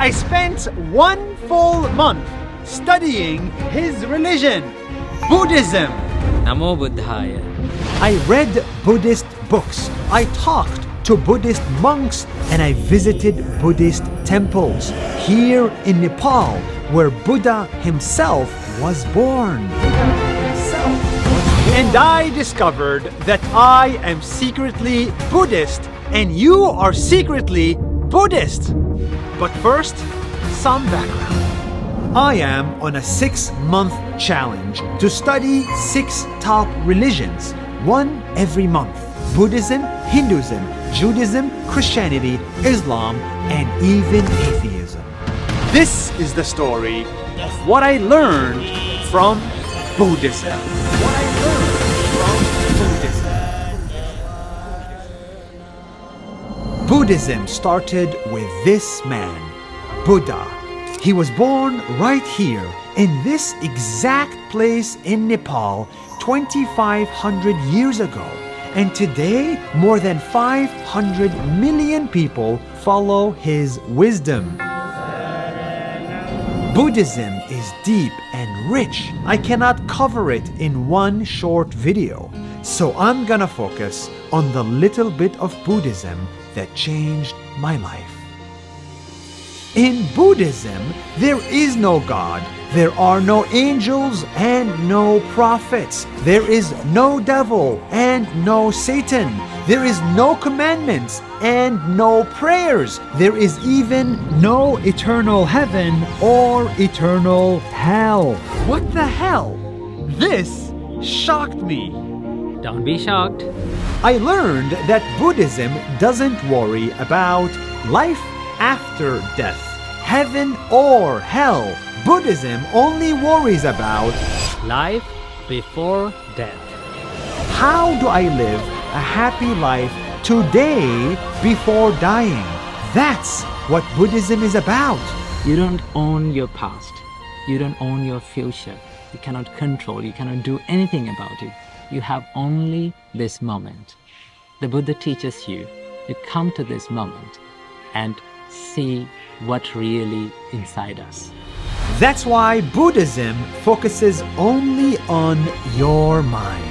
I spent 1 full month studying his religion, Buddhism. Namo Buddhaya. I read Buddhist books. I talked to Buddhist monks and I visited Buddhist temples here in Nepal, where Buddha himself was born. And I discovered that I am secretly Buddhist and you are secretly Buddhist. But first, some background. I am on a 6-month challenge to study 6 top religions, one every month. Buddhism, Hinduism, Judaism, Christianity, Islam, and even atheism. This is the story of what I learned from Buddhism. Buddhism started with this man, Buddha. He was born right here in this exact place in Nepal 2,500 years ago. And today, more than 500 million people follow his wisdom. Buddhism is deep and rich. I cannot cover it in one short video. So I'm gonna focus on the little bit of Buddhism that changed my life. In Buddhism, there is no God, there are no angels and no prophets. There is no devil and no Satan. There is no commandments and no prayers. There is even no eternal heaven or eternal hell. What the hell? This shocked me. Don't be shocked. I learned that Buddhism doesn't worry about life after death, heaven or hell. Buddhism only worries about Life before death. how do I live a happy life today before dying. That's what Buddhism is about. You don't own your past. You don't own your future. You cannot control. You cannot do anything about it. You have only this moment. The Buddha teaches you to come to this moment and see what really inside us. That's why Buddhism focuses only on your mind.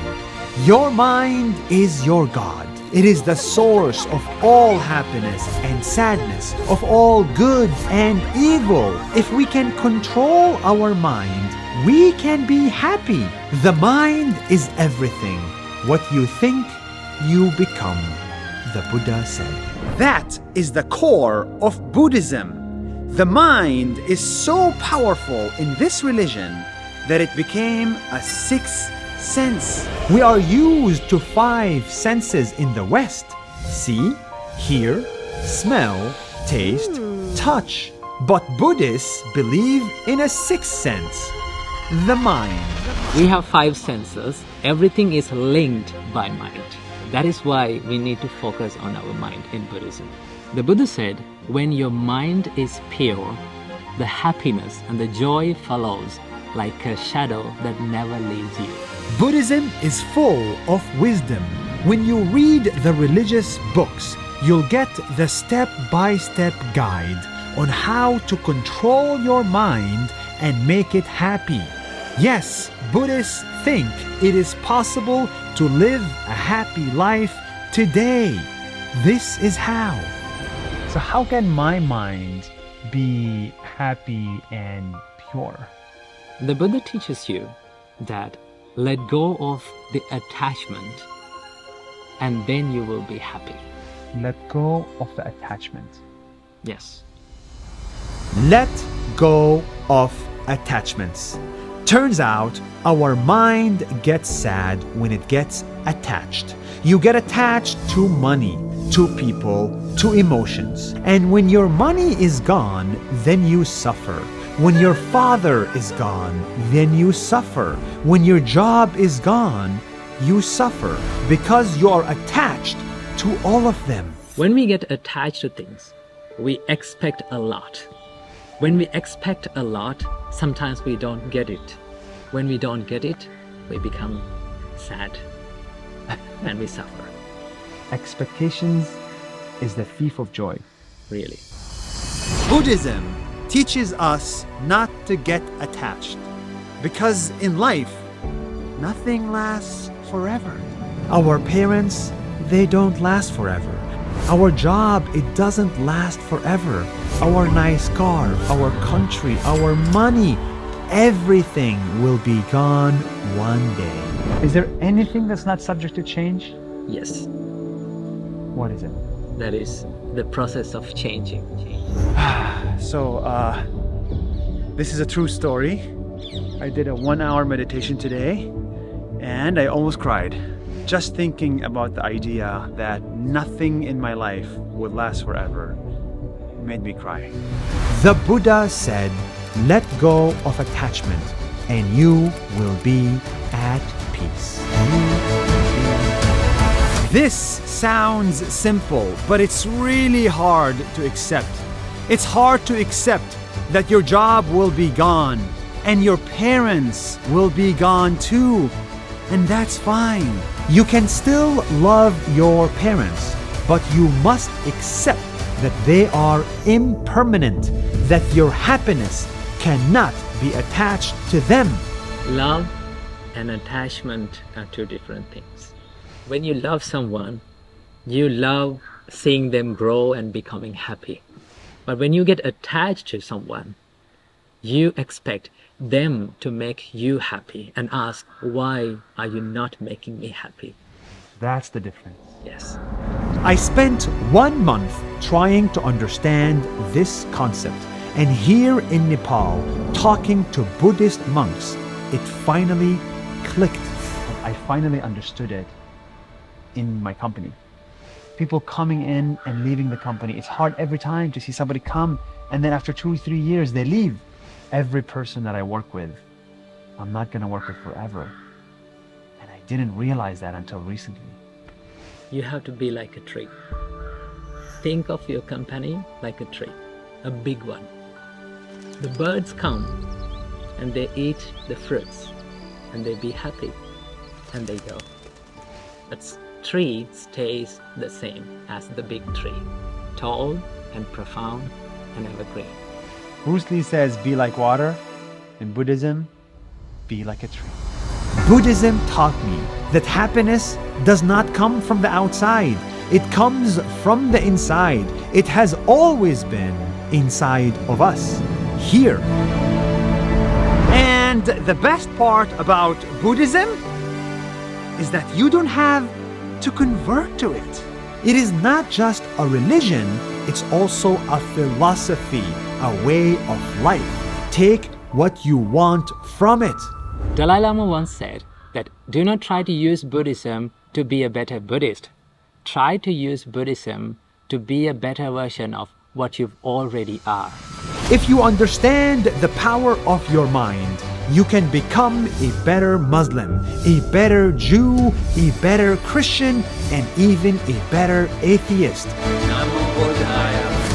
Your mind is your God. It is the source of all happiness and sadness, of all good and evil. If we can control our mind, we can be happy. The mind is everything. What you think, you become, the Buddha said. That is the core of Buddhism. The mind is so powerful in this religion that it became a sixth sense. We are used to 5 senses in the West: see, hear, smell, taste, touch. But Buddhists believe in a sixth sense, the mind. We have 5 senses. Everything is linked by mind. That is why we need to focus on our mind in Buddhism. The Buddha said, when your mind is pure, the happiness and the joy follows like a shadow that never leaves you. Buddhism is full of wisdom. When you read the religious books, you'll get the step-by-step guide on how to control your mind and make it happy. Yes, Buddhists think it is possible to live a happy life today. This is how. So how can my mind be happy and pure? The Buddha teaches you that let go of the attachment and then you will be happy. Let go of the attachment. Yes. Let go of attachments. Turns out our mind gets sad when it gets attached. You get attached to money, to people, to emotions. And when your money is gone, then you suffer. When your father is gone, then you suffer. When your job is gone, you suffer because you are attached to all of them. When we get attached to things, we expect a lot. When we expect a lot, sometimes we don't get it. When we don't get it, we become sad and we suffer. Expectations is the thief of joy. Really. Buddhism teaches us not to get attached. Because in life, nothing lasts forever. Our parents, they don't last forever. Our job, it doesn't last forever. Our nice car, our country, our money, everything will be gone one day. Is there anything that's not subject to change? Yes, What is it? that is the process of changing. So, this is a true story. I did a 1-hour meditation today and I almost cried. Just thinking about the idea that nothing in my life would last forever made me cry. The Buddha said, "Let go of attachment and you will be at peace." This sounds simple, but it's really hard to accept. It's hard to accept that your job will be gone and your parents will be gone too. And that's fine. You can still love your parents, but you must accept that they are impermanent, that your happiness cannot be attached to them. Love and attachment are two different things. When you love someone, you love seeing them grow and becoming happy. But when you get attached to someone, you expect them to make you happy and ask, why are you not making me happy? That's the difference. Yes. I spent 1 month trying to understand this concept, and here in Nepal, talking to Buddhist monks, it finally clicked. I finally understood it in my company. People coming in and leaving the company. It's hard every time to see somebody come and then after 2 or 3 years they leave. Every person that I work with, I'm not going to work with forever. And I didn't realize that until recently. You have to be like a tree. Think of your company like a tree, a big one. The birds come and they eat the fruits and they be happy and they go. But tree stays the same as the big tree, tall and profound and evergreen. Bruce Lee says, be like water. In Buddhism, be like a tree. Buddhism taught me that happiness does not come from the outside. It comes from the inside. It has always been inside of us, here. And the best part about Buddhism is that you don't have to convert to it. It is not just a religion, it's also a philosophy, a way of life. Take what you want from it. Dalai Lama once said that do not try to use Buddhism to be a better Buddhist. Try to use Buddhism to be a better version of what you already are. If you understand the power of your mind, you can become a better Muslim, a better Jew, a better Christian, and even a better atheist.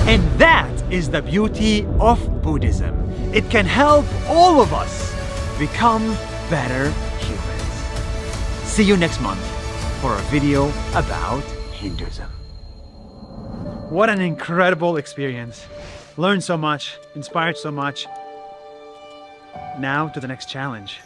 And that is the beauty of Buddhism. It can help all of us become better humans. See you next month for a video about Hinduism. What an incredible experience. Learned so much, inspired so much. Now to the next challenge.